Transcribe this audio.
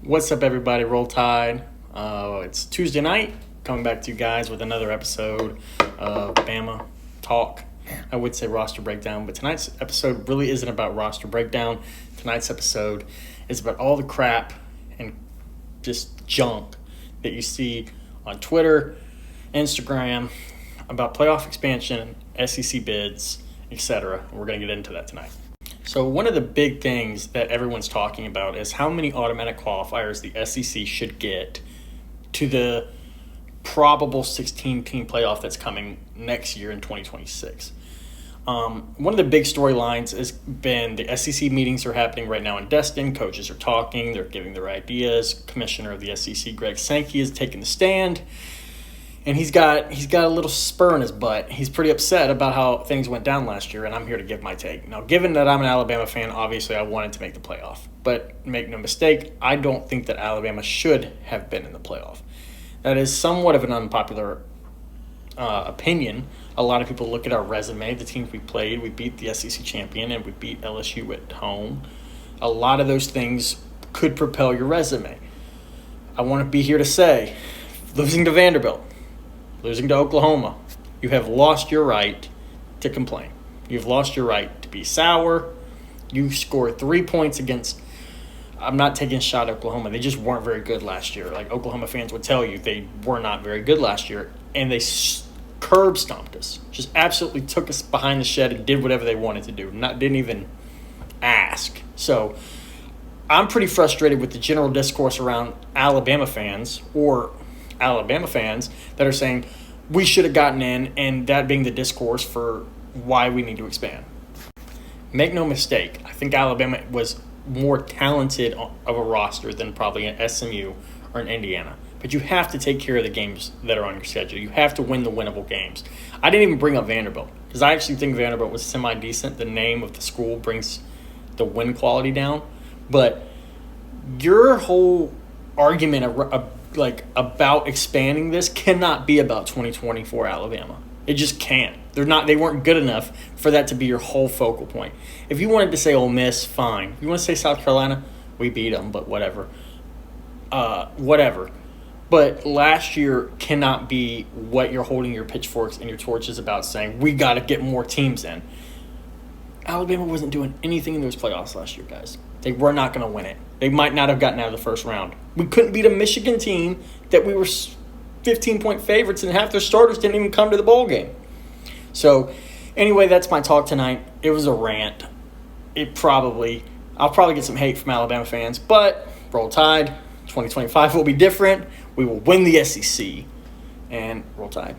What's up, everybody? Roll Tide. It's Tuesday night. Coming back to you guys with another episode of Bama Talk. I would say roster breakdown, but tonight's episode really isn't about roster breakdown. Tonight's episode is about all the crap and just junk that you see on Twitter, Instagram, about playoff expansion, SEC bids, etc. We're going to get into that tonight. So one of the big things that everyone's talking about is how many automatic qualifiers the SEC should get to the probable 16-team playoff that's coming next year in 2026. One of the big storylines has been the SEC meetings are happening right now in Destin. Coaches are talking. They're giving their ideas. Commissioner of the SEC, Greg Sankey, is taking the stand. And he's got a little spur in his butt. He's pretty upset about how things went down last year, and I'm here to give my take. Now, given that I'm an Alabama fan, obviously I wanted to make the playoff. But make no mistake, I don't think that Alabama should have been in the playoff. That is somewhat of an unpopular opinion. A lot of people look at our resume, the teams we played. We beat the SEC champion, and we beat LSU at home. A lot of those things could propel your resume. I want to be here to say, losing to Vanderbilt, losing to Oklahoma, you have lost your right to complain. You've lost your right to be sour. You scored 3 points against, I'm not taking a shot at Oklahoma. They just weren't very good last year. Like Oklahoma fans would tell you, they were not very good last year. And they curb stomped us. Just absolutely took us behind the shed and did whatever they wanted to do. Didn't even ask. So I'm pretty frustrated with the general discourse around Alabama fans that are saying we should have gotten in, and that being the discourse for why we need to expand. Make no mistake, I think Alabama was more talented of a roster than probably an SMU or an Indiana. But you have to take care of the games that are on your schedule. You have to win the winnable games. I didn't even bring up Vanderbilt because I actually think Vanderbilt was semi-decent. The name of the school brings the win quality down. But your whole argument about expanding this cannot be about 2024 Alabama. It just can't. They weren't good enough for that to be your whole focal point. If you wanted to say Ole Miss, fine. If you want to say South Carolina, we beat them, but whatever. Whatever. But last year cannot be what you're holding your pitchforks and your torches about, saying we got to get more teams in. Alabama wasn't doing anything in those playoffs last year, guys. They were not going to win it. They might not have gotten out of the first round. We couldn't beat a Michigan team that we were 15-point favorites, and half their starters didn't even come to the bowl game. So, anyway, that's my talk tonight. It was a rant. I'll probably get some hate from Alabama fans, but Roll Tide. 2025 will be different. We will win the SEC, and Roll Tide.